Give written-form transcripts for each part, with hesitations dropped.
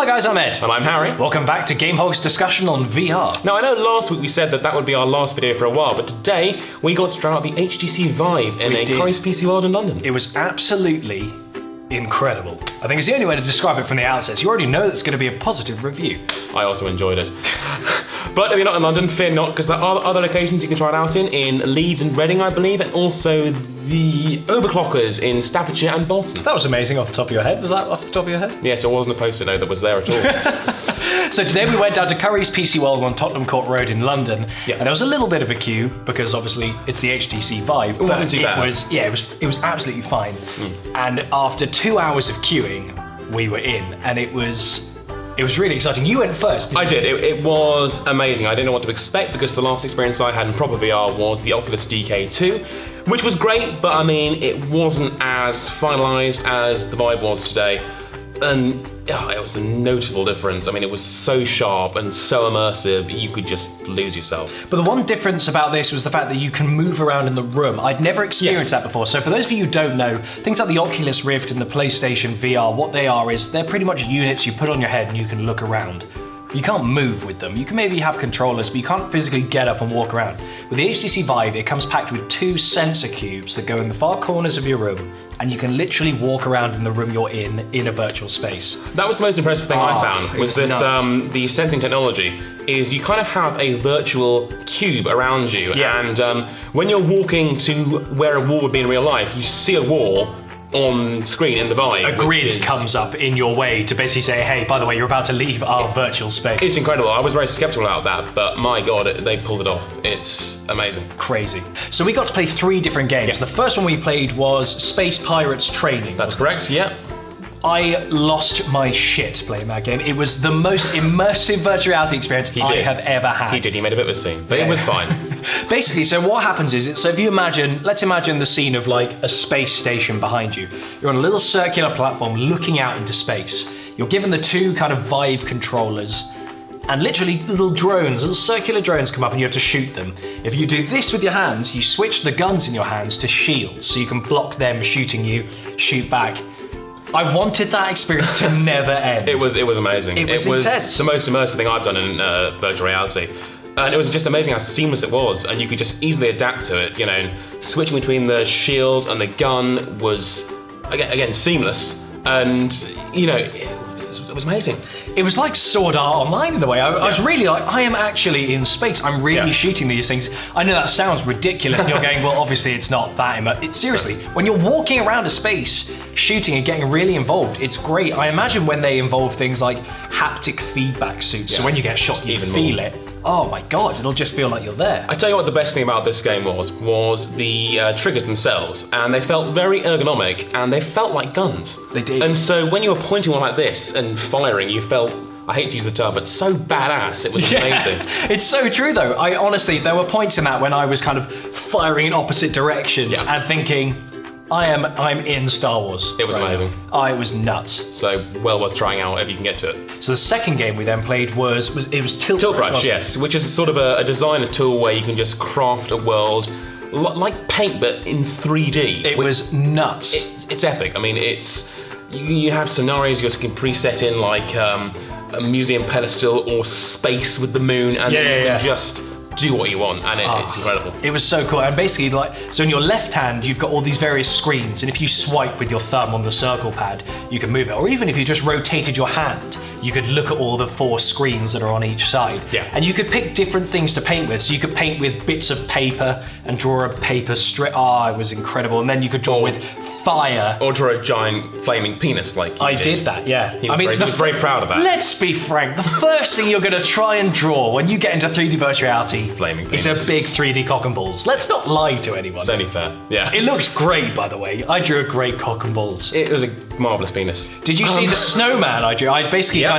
Hi guys, I'm Ed. And I'm Harry. Welcome back to GameHog's discussion on VR. Now I know last week we said that would be our last video for a while, but today we got to try out the HTC Vive in Curry's PC World in London. It was absolutely incredible. I think it's the only way to describe it from the outset. So you already know it's going to be a positive review. I also enjoyed it. But if you're not in London, fear not, because there are other locations you can try it out in Leeds and Reading, I believe, and also the Overclockers in Staffordshire and Bolton. That was amazing off the top of your head. Was that off the top of your head? Yes, it wasn't a post-it note that was there at all. So today we went down to Curry's PC World on Tottenham Court Road in London, yeah. And there was a little bit of a queue because obviously it's the HTC Vive. It wasn't too bad. It was absolutely fine. And after 2 hours of queuing, we were in, and it was really exciting. You went first. I did. It was amazing. I didn't know what to expect because the last experience I had in proper VR was the Oculus DK2, which was great, but I mean, it wasn't as finalized as the Vive was today. And it was a noticeable difference. I mean, it was so sharp and so immersive, you could just lose yourself. But the one difference about this was the fact that you can move around in the room. I'd never experienced that before. So for those of you who don't know, things like the Oculus Rift and the PlayStation VR, what they are is they're pretty much units you put on your head and you can look around. You can't move with them. You can maybe have controllers, but you can't physically get up and walk around. With the HTC Vive, it comes packed with 2 sensor cubes that go in the far corners of your room, and you can literally walk around in the room you're in a virtual space. That was the most impressive thing I found, was that the sensing technology is you kind of have a virtual cube around you, and when you're walking to where a wall would be in real life, you see a wall on screen in the Vive. A grid comes up in your way to basically say, hey, by the way, you're about to leave our virtual space. It's incredible. I was very skeptical about that, but my God, they pulled it off. It's amazing. Crazy. So we got to play 3 different games. Yeah. The first one we played was Space Pirates Training. That's correct, yeah. I lost my shit playing that game. It was the most immersive virtual reality experience I have ever had. He did. He made a bit of a scene, but it was fine. Basically, so what happens is, so if you let's imagine the scene of like a space station behind you. You're on a little circular platform looking out into space. You're given the 2 kind of Vive controllers, and literally little circular drones come up and you have to shoot them. If you do this with your hands, you switch the guns in your hands to shields, so you can block them shooting you, shoot back. I wanted that experience to never end. It was amazing. It was intense. The most immersive thing I've done in virtual reality. And it was just amazing how seamless it was, and you could just easily adapt to it, and switching between the shield and the gun was, again, seamless. And, it was amazing. It was like Sword Art Online in a way. I was really like, I am actually in space. I'm really shooting these things. I know that sounds ridiculous. And you're going, well, obviously it's not that. Seriously, when you're walking around a space, shooting and getting really involved, it's great. I imagine when they involve things like haptic feedback suits, so when you get shot, you feel it. Oh my God, it'll just feel like you're there. I tell you what the best thing about this game was the triggers themselves, and they felt very ergonomic, and they felt like guns. They did. And so when you were pointing one like this and firing, you felt, I hate to use the term, but so badass. It was amazing. It's so true though. I honestly, there were points in that when I was kind of firing in opposite directions and thinking, I'm in Star Wars. It was amazing. It was nuts. So well worth trying out if you can get to it. So the second game we then played was Tintobrush, yes, which is sort of a designer tool where you can just craft a world like paint but in 3D. It was nuts. It's epic. I mean, you have scenarios you can preset in like a museum pedestal or space with the moon, and you can just do what you want, and it's incredible. It was so cool. And basically, so in your left hand, you've got all these various screens, and if you swipe with your thumb on the circle pad, you can move it. Or even if you just rotated your hand, you could look at all the 4 screens that are on each side. Yeah. And you could pick different things to paint with. So you could paint with bits of paper and draw a paper strip. It was incredible. And then you could draw with fire. Or draw a giant flaming penis like you I did that, yeah. He was very proud of that. Let's be frank, the first thing you're going to try and draw when you get into 3D virtual reality flaming penis. Is a big 3D cock and balls. Let's not lie to anyone. It's only fair, yeah. It looks great, by the way. I drew a great cock and balls. It was a marvellous penis. Did you see the snowman I drew? I basically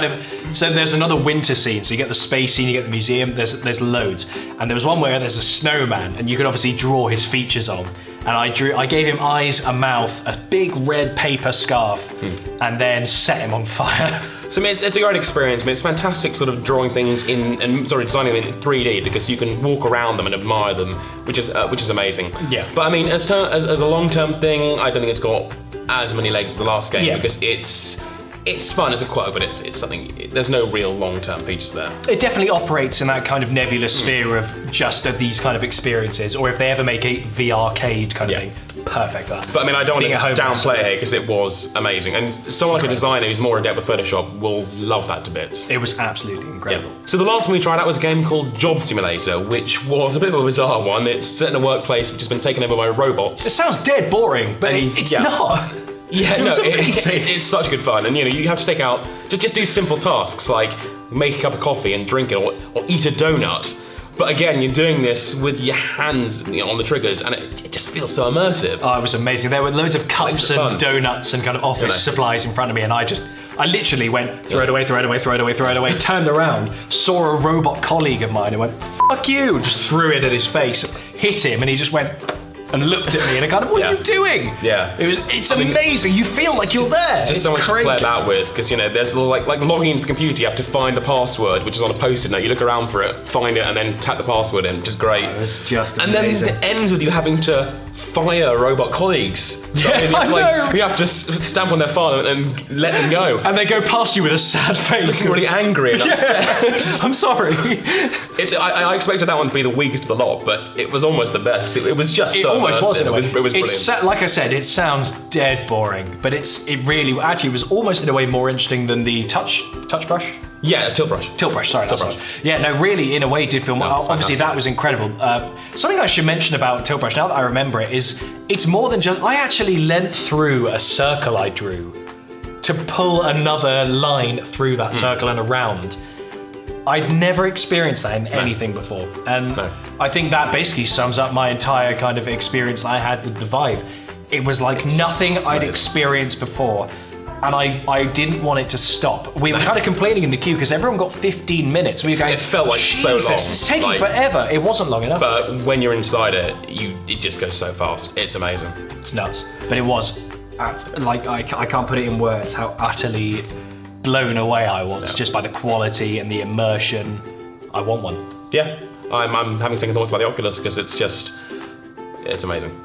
so there's another winter scene. So you get the space scene, you get the museum, there's loads. And there was one where there's a snowman, and you could obviously draw his features on. And I gave him eyes, a mouth, a big red paper scarf, and then set him on fire. So I mean, it's a great experience. I mean, it's fantastic sort of drawing things designing them in 3D, because you can walk around them and admire them, which is amazing. Yeah. But I mean, as a long-term thing, I don't think it's got as many legs as the last game, because it's fun, it's a quote, but it's something, there's no real long-term features there. It definitely operates in that kind of nebulous sphere of just these kind of experiences, or if they ever make a VR-cade kind of thing, perfect for that. But I mean, I don't want to downplay it here because it was amazing. And someone like a designer who's more adept with Photoshop will love that to bits. It was absolutely incredible. Yeah. So the last one we tried out was a game called Job Simulator, which was a bit of a bizarre one. It's set in a workplace which has been taken over by robots. It sounds dead boring, but it's not. Yeah, it's such good fun, and you have to take out, just do simple tasks like make a cup of coffee and drink it, or eat a donut. But again, you're doing this with your hands on the triggers, and it just feels so immersive. Oh, it was amazing. There were loads of cups and donuts and kind of office supplies in front of me, and I literally went, throw it away, turned around, saw a robot colleague of mine and went, fuck you, just threw it at his face, hit him, and he just went, and looked at me and I kind of, what are you doing? Yeah. It's amazing. You feel like you're there. It's just so much to play about with, because there's like logging into the computer, you have to find the password, which is on a post-it note. You look around for it, find it, and then tap the password in, which is great. It's just amazing. And then it ends with you having to fire robot colleagues. So you have to stamp on their file and let them go. And they go past you with a sad face. Looking really angry and upset. I'm sorry. I expected that one to be the weakest of the lot, but it was almost the best. It was just so almost was. It was brilliant. Like I said, it sounds dead boring, but it really was almost in a way more interesting than the Tintobrush. Yeah, Tintobrush. Sorry, Tintobrush. Yeah, no, really, in a way, did feel more. Obviously, that was incredible. Something I should mention about Tintobrush, now that I remember it, is it's more than just. I actually leant through a circle I drew to pull another line through that circle and around. I'd never experienced that in anything before, and I think that basically sums up my entire kind of experience that I had with the Vive. It was like nothing I'd experienced before. And I didn't want it to stop. We were kind of complaining in the queue because everyone got 15 minutes. We were going, it felt like so long. It's taking forever. It wasn't long enough. But when you're inside it, it just goes so fast. It's amazing. It's nuts. But it was, I can't put it in words how utterly blown away I was just by the quality and the immersion. I want one. Yeah, I'm having second thoughts about the Oculus because it's amazing.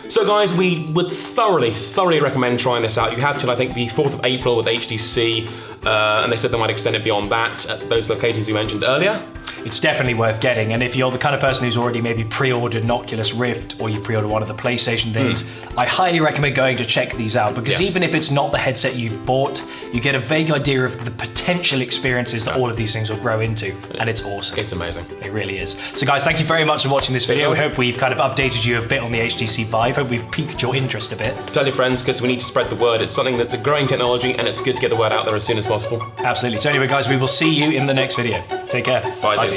So guys, we would thoroughly recommend trying this out. You have till I think the 4th of April with HTC, and they said they might extend it beyond that at those locations you mentioned earlier. It's definitely worth getting, and if you're the kind of person who's already maybe pre-ordered an Oculus Rift or you pre-ordered one of the PlayStation things, I highly recommend going to check these out, because even if it's not the headset you've bought, you get a vague idea of the potential experiences that all of these things will grow into, and it's awesome. It's amazing. It really is. So guys, thank you very much for watching this video. We hope we've kind of updated you a bit on the HTC Vive. Hope we've piqued your interest a bit. Tell your friends, because we need to spread the word. It's something that's a growing technology, and it's good to get the word out there as soon as possible. Absolutely. So anyway guys, we will see you in the next video. Take care. Bye.